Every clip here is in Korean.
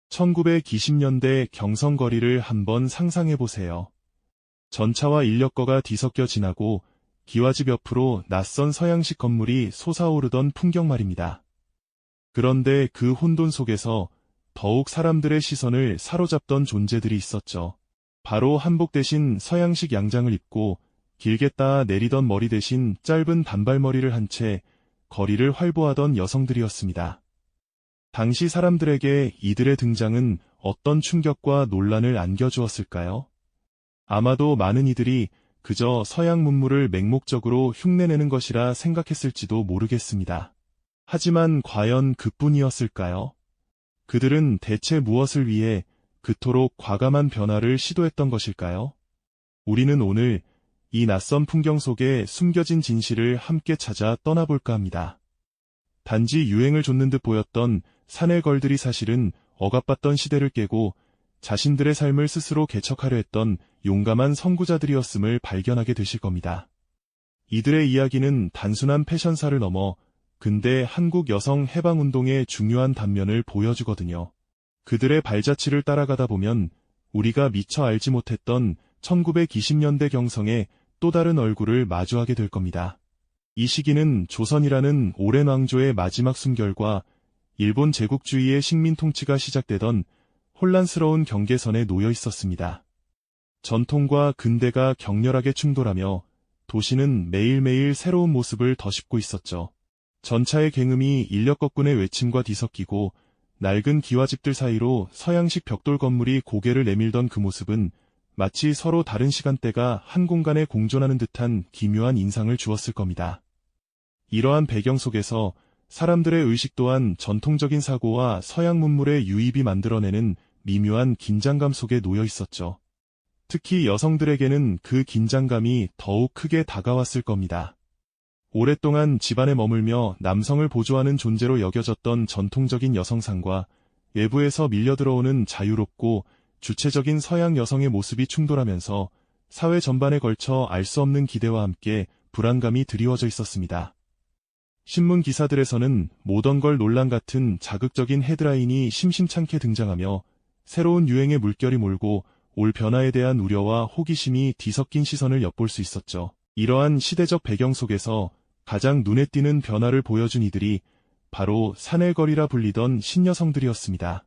1920년대 경성거리를 한번 상상해보세요. 전차와 인력거가 뒤섞여 지나고 기와집 옆으로 낯선 서양식 건물이 솟아오르던 풍경 말입니다. 그런데 그 혼돈 속에서 더욱 사람들의 시선을 사로잡던 존재들이 있었죠. 바로 한복 대신 서양식 양장을 입고 길게 따 내리던 머리 대신 짧은 단발머리를 한 채 거리를 활보하던 여성들이었습니다. 당시 사람들에게 이들의 등장은 어떤 충격과 논란을 안겨주었을까요? 아마도 많은 이들이 그저 서양 문물을 맹목적으로 흉내내는 것이라 생각했을지도 모르겠습니다. 하지만 과연 그뿐이었을까요? 그들은 대체 무엇을 위해 그토록 과감한 변화를 시도했던 것일까요? 우리는 오늘 이 낯선 풍경 속에 숨겨진 진실을 함께 찾아 떠나볼까 합니다. 단지 유행을 좇는 듯 보였던 사내 걸들이 사실은 억압받던 시대를 깨고 자신들의 삶을 스스로 개척하려 했던 용감한 선구자들이었음을 발견하게 되실 겁니다. 이들의 이야기는 단순한 패션사를 넘어 근대 한국 여성 해방운동의 중요한 단면을 보여주거든요. 그들의 발자취를 따라가다 보면 우리가 미처 알지 못했던 1920년대 경성의 또 다른 얼굴을 마주하게 될 겁니다. 이 시기는 조선이라는 오랜 왕조의 마지막 숨결과 일본 제국주의의 식민 통치가 시작되던 혼란스러운 경계선에 놓여 있었습니다. 전통과 근대가 격렬하게 충돌하며 도시는 매일매일 새로운 모습을 덧입고 있었죠. 전차의 굉음이 인력거꾼의 외침과 뒤섞이고 낡은 기와집들 사이로 서양식 벽돌 건물이 고개를 내밀던 그 모습은 마치 서로 다른 시간대가 한 공간에 공존하는 듯한 기묘한 인상을 주었을 겁니다. 이러한 배경 속에서 사람들의 의식 또한 전통적인 사고와 서양 문물의 유입이 만들어내는 미묘한 긴장감 속에 놓여 있었죠. 특히 여성들에게는 그 긴장감이 더욱 크게 다가왔을 겁니다. 오랫동안 집안에 머물며 남성을 보조하는 존재로 여겨졌던 전통적인 여성상과 외부에서 밀려들어오는 자유롭고 주체적인 서양 여성의 모습이 충돌하면서 사회 전반에 걸쳐 알 수 없는 기대와 함께 불안감이 드리워져 있었습니다. 신문 기사들에서는 모던걸 논란 같은 자극적인 헤드라인이 심심찮게 등장하며 새로운 유행의 물결이 몰고 올 변화에 대한 우려와 호기심이 뒤섞인 시선을 엿볼 수 있었죠. 이러한 시대적 배경 속에서 가장 눈에 띄는 변화를 보여준 이들이 바로 사내걸이라 불리던 신여성들이었습니다.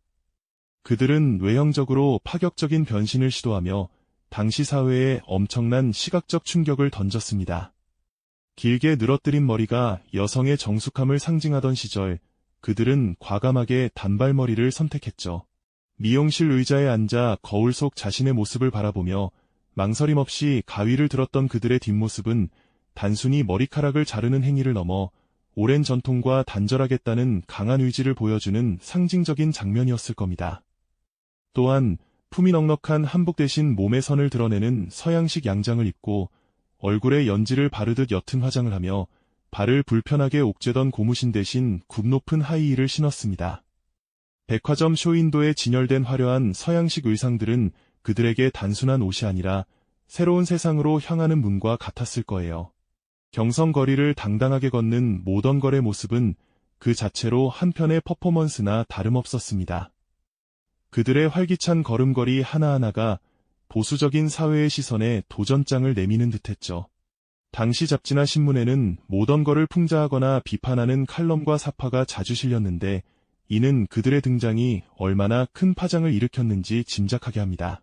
그들은 외형적으로 파격적인 변신을 시도하며 당시 사회에 엄청난 시각적 충격을 던졌습니다. 길게 늘어뜨린 머리가 여성의 정숙함을 상징하던 시절, 그들은 과감하게 단발머리를 선택했죠. 미용실 의자에 앉아 거울 속 자신의 모습을 바라보며 망설임 없이 가위를 들었던 그들의 뒷모습은 단순히 머리카락을 자르는 행위를 넘어 오랜 전통과 단절하겠다는 강한 의지를 보여주는 상징적인 장면이었을 겁니다. 또한 품이 넉넉한 한복 대신 몸의 선을 드러내는 서양식 양장을 입고 얼굴에 연지를 바르듯 옅은 화장을 하며 발을 불편하게 옥죄던 고무신 대신 굽 높은 하이힐을 신었습니다. 백화점 쇼윈도에 진열된 화려한 서양식 의상들은 그들에게 단순한 옷이 아니라 새로운 세상으로 향하는 문과 같았을 거예요. 경성거리를 당당하게 걷는 모던걸의 모습은 그 자체로 한편의 퍼포먼스나 다름없었습니다. 그들의 활기찬 걸음걸이 하나하나가 보수적인 사회의 시선에 도전장을 내미는 듯했죠. 당시 잡지나 신문에는 모던걸을 풍자하거나 비판하는 칼럼과 사파가 자주 실렸는데 이는 그들의 등장이 얼마나 큰 파장을 일으켰는지 짐작하게 합니다.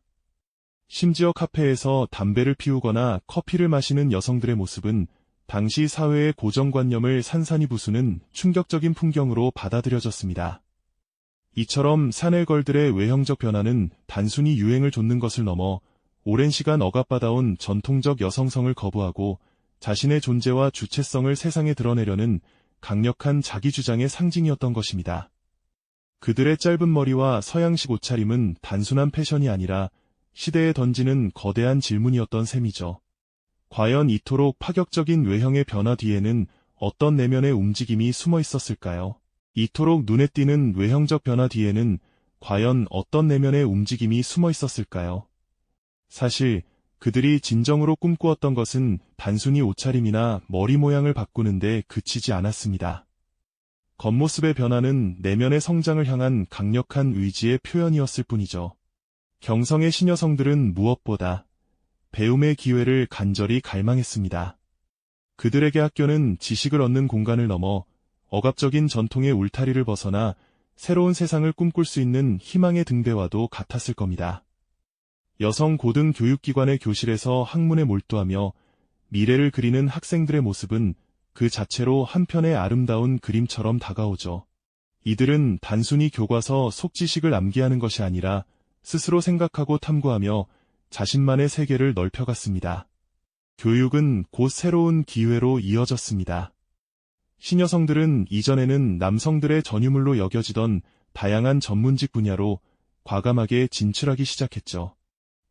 심지어 카페에서 담배를 피우거나 커피를 마시는 여성들의 모습은 당시 사회의 고정관념을 산산이 부수는 충격적인 풍경으로 받아들여졌습니다. 이처럼 사내걸들의 외형적 변화는 단순히 유행을 좇는 것을 넘어 오랜 시간 억압받아온 전통적 여성성을 거부하고 자신의 존재와 주체성을 세상에 드러내려는 강력한 자기주장의 상징이었던 것입니다. 그들의 짧은 머리와 서양식 옷차림은 단순한 패션이 아니라 시대에 던지는 거대한 질문이었던 셈이죠. 과연 이토록 파격적인 외형의 변화 뒤에는 어떤 내면의 움직임이 숨어 있었을까요? 이토록 눈에 띄는 외형적 변화 뒤에는 과연 어떤 내면의 움직임이 숨어 있었을까요? 사실 그들이 진정으로 꿈꾸었던 것은 단순히 옷차림이나 머리 모양을 바꾸는데 그치지 않았습니다. 겉모습의 변화는 내면의 성장을 향한 강력한 의지의 표현이었을 뿐이죠. 경성의 신여성들은 무엇보다 배움의 기회를 간절히 갈망했습니다. 그들에게 학교는 지식을 얻는 공간을 넘어 억압적인 전통의 울타리를 벗어나 새로운 세상을 꿈꿀 수 있는 희망의 등대와도 같았을 겁니다. 여성 고등교육기관의 교실에서 학문에 몰두하며 미래를 그리는 학생들의 모습은 그 자체로 한편의 아름다운 그림처럼 다가오죠. 이들은 단순히 교과서 속지식을 암기하는 것이 아니라 스스로 생각하고 탐구하며 자신만의 세계를 넓혀갔습니다. 교육은 곧 새로운 기회로 이어졌습니다. 신여성들은 이전에는 남성들의 전유물로 여겨지던 다양한 전문직 분야로 과감하게 진출하기 시작했죠.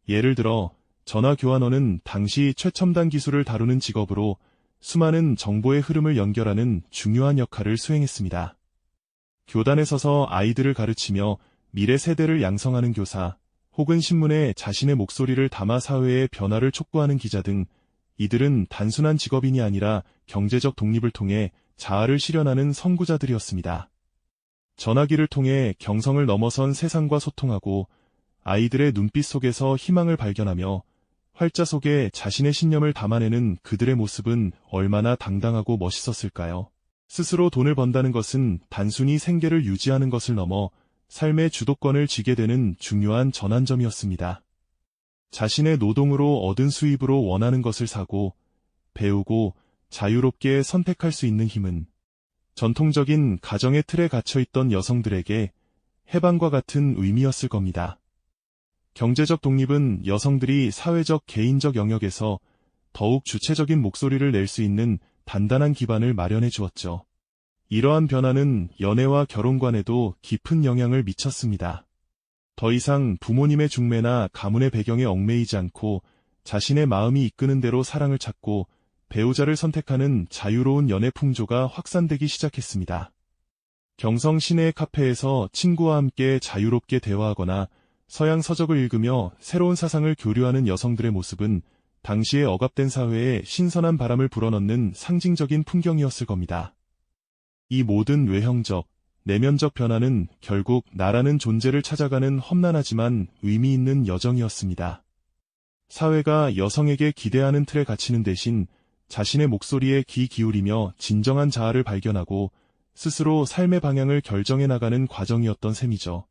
예를 들어 전화교환원은 당시 최첨단 기술을 다루는 직업으로 수많은 정보의 흐름을 연결하는 중요한 역할을 수행했습니다. 교단에 서서 아이들을 가르치며 미래 세대를 양성하는 교사, 혹은 신문에 자신의 목소리를 담아 사회의 변화를 촉구하는 기자 등 이들은 단순한 직업인이 아니라 경제적 독립을 통해 자아를 실현하는 선구자들이었습니다. 전화기를 통해 경성을 넘어선 세상과 소통하고 아이들의 눈빛 속에서 희망을 발견하며 활자 속에 자신의 신념을 담아내는 그들의 모습은 얼마나 당당하고 멋있었을까요? 스스로 돈을 번다는 것은 단순히 생계를 유지하는 것을 넘어 삶의 주도권을 쥐게 되는 중요한 전환점이었습니다. 자신의 노동으로 얻은 수입으로 원하는 것을 사고, 배우고, 자유롭게 선택할 수 있는 힘은 전통적인 가정의 틀에 갇혀있던 여성들에게 해방과 같은 의미였을 겁니다. 경제적 독립은 여성들이 사회적 개인적 영역에서 더욱 주체적인 목소리를 낼 수 있는 단단한 기반을 마련해 주었죠. 이러한 변화는 연애와 결혼관에도 깊은 영향을 미쳤습니다. 더 이상 부모님의 중매나 가문의 배경에 얽매이지 않고 자신의 마음이 이끄는 대로 사랑을 찾고 배우자를 선택하는 자유로운 연애 풍조가 확산되기 시작했습니다. 경성 시내의 카페에서 친구와 함께 자유롭게 대화하거나 서양 서적을 읽으며 새로운 사상을 교류하는 여성들의 모습은 당시의 억압된 사회에 신선한 바람을 불어넣는 상징적인 풍경이었을 겁니다. 이 모든 외형적, 내면적 변화는 결국 나라는 존재를 찾아가는 험난하지만 의미 있는 여정이었습니다. 사회가 여성에게 기대하는 틀에 갇히는 대신 자신의 목소리에 귀 기울이며 진정한 자아를 발견하고 스스로 삶의 방향을 결정해 나가는 과정이었던 셈이죠.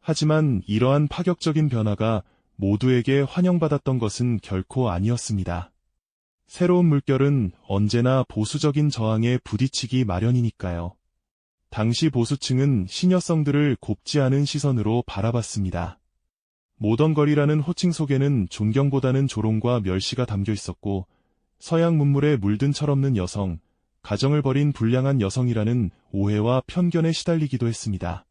하지만 이러한 파격적인 변화가 모두에게 환영받았던 것은 결코 아니었습니다. 새로운 물결은 언제나 보수적인 저항에 부딪히기 마련이니까요. 당시 보수층은 신여성들을 곱지 않은 시선으로 바라봤습니다. 모던걸이라는 호칭 속에는 존경보다는 조롱과 멸시가 담겨 있었고, 서양 문물에 물든 철없는 여성, 가정을 버린 불량한 여성이라는 오해와 편견에 시달리기도 했습니다.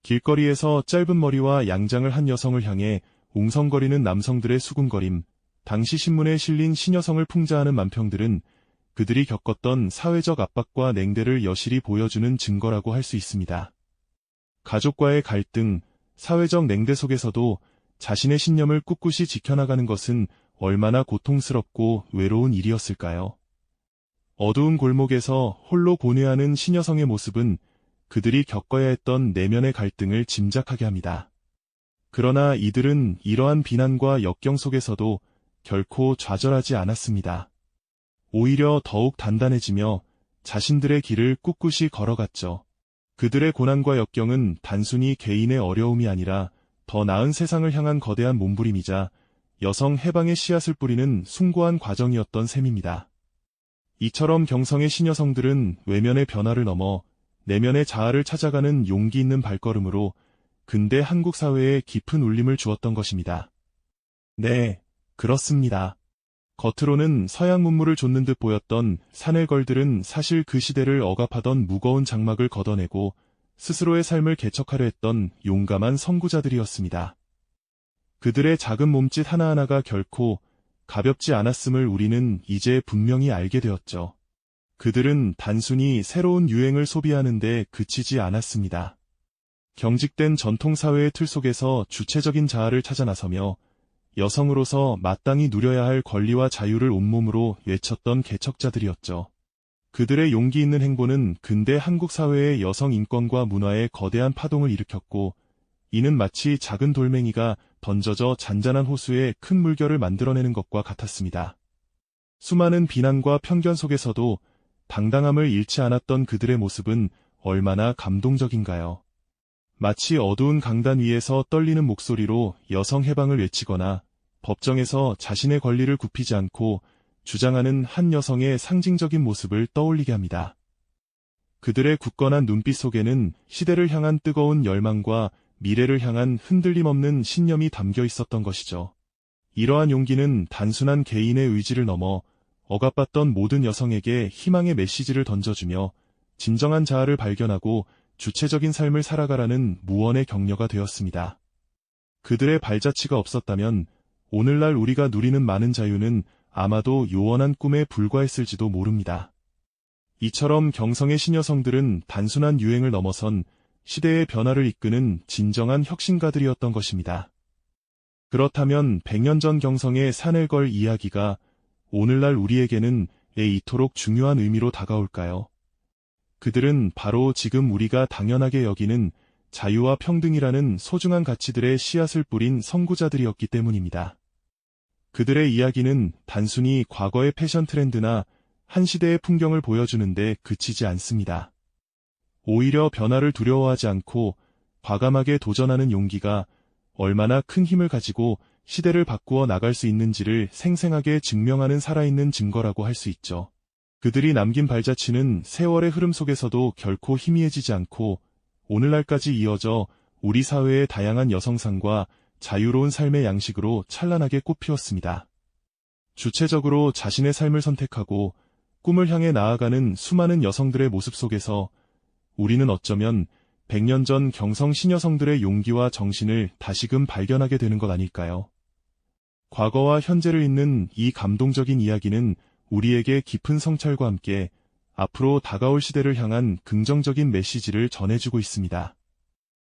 길거리에서 짧은 머리와 양장을 한 여성을 향해 웅성거리는 남성들의 수군거림, 당시 신문에 실린 신여성을 풍자하는 만평들은 그들이 겪었던 사회적 압박과 냉대를 여실히 보여주는 증거라고 할 수 있습니다. 가족과의 갈등, 사회적 냉대 속에서도 자신의 신념을 꿋꿋이 지켜나가는 것은 얼마나 고통스럽고 외로운 일이었을까요? 어두운 골목에서 홀로 고뇌하는 신여성의 모습은 그들이 겪어야 했던 내면의 갈등을 짐작하게 합니다. 그러나 이들은 이러한 비난과 역경 속에서도 결코 좌절하지 않았습니다. 오히려 더욱 단단해지며 자신들의 길을 꿋꿋이 걸어갔죠. 그들의 고난과 역경은 단순히 개인의 어려움이 아니라 더 나은 세상을 향한 거대한 몸부림이자 여성 해방의 씨앗을 뿌리는 숭고한 과정이었던 셈입니다. 이처럼 경성의 신여성들은 외면의 변화를 넘어 내면의 자아를 찾아가는 용기 있는 발걸음으로 근대 한국 사회에 깊은 울림을 주었던 것입니다. 네, 그렇습니다. 겉으로는 서양 문물을 좇는 듯 보였던 사내걸들은 사실 그 시대를 억압하던 무거운 장막을 걷어내고 스스로의 삶을 개척하려 했던 용감한 선구자들이었습니다. 그들의 작은 몸짓 하나하나가 결코 가볍지 않았음을 우리는 이제 분명히 알게 되었죠. 그들은 단순히 새로운 유행을 소비하는 데 그치지 않았습니다. 경직된 전통사회의 틀 속에서 주체적인 자아를 찾아 나서며 여성으로서 마땅히 누려야 할 권리와 자유를 온몸으로 외쳤던 개척자들이었죠. 그들의 용기 있는 행보는 근대 한국 사회의 여성 인권과 문화에 거대한 파동을 일으켰고, 이는 마치 작은 돌멩이가 던져져 잔잔한 호수에 큰 물결을 만들어내는 것과 같았습니다. 수많은 비난과 편견 속에서도 당당함을 잃지 않았던 그들의 모습은 얼마나 감동적인가요? 마치 어두운 강단 위에서 떨리는 목소리로 여성 해방을 외치거나 법정에서 자신의 권리를 굽히지 않고 주장하는 한 여성의 상징적인 모습을 떠올리게 합니다. 그들의 굳건한 눈빛 속에는 시대를 향한 뜨거운 열망과 미래를 향한 흔들림 없는 신념이 담겨 있었던 것이죠. 이러한 용기는 단순한 개인의 의지를 넘어 억압받던 모든 여성에게 희망의 메시지를 던져주며 진정한 자아를 발견하고 주체적인 삶을 살아가라는 무언의 격려가 되었습니다. 그들의 발자취가 없었다면 오늘날 우리가 누리는 많은 자유는 아마도 요원한 꿈에 불과했을지도 모릅니다. 이처럼 경성의 신여성들은 단순한 유행을 넘어선 시대의 변화를 이끄는 진정한 혁신가들이었던 것입니다. 그렇다면 100년 전 경성의 산을 걸 이야기가 오늘날 우리에게는 왜 이토록 중요한 의미로 다가올까요? 그들은 바로 지금 우리가 당연하게 여기는 자유와 평등이라는 소중한 가치들의 씨앗을 뿌린 선구자들이었기 때문입니다. 그들의 이야기는 단순히 과거의 패션 트렌드나 한 시대의 풍경을 보여주는데 그치지 않습니다. 오히려 변화를 두려워하지 않고 과감하게 도전하는 용기가 얼마나 큰 힘을 가지고 시대를 바꾸어 나갈 수 있는지를 생생하게 증명하는 살아있는 증거라고 할 수 있죠. 그들이 남긴 발자취는 세월의 흐름 속에서도 결코 희미해지지 않고 오늘날까지 이어져 우리 사회의 다양한 여성상과 자유로운 삶의 양식으로 찬란하게 꽃피웠습니다. 주체적으로 자신의 삶을 선택하고 꿈을 향해 나아가는 수많은 여성들의 모습 속에서 우리는 어쩌면 100년 전 경성 신여성들의 용기와 정신을 다시금 발견하게 되는 것 아닐까요? 과거와 현재를 잇는 이 감동적인 이야기는 우리에게 깊은 성찰과 함께 앞으로 다가올 시대를 향한 긍정적인 메시지를 전해주고 있습니다.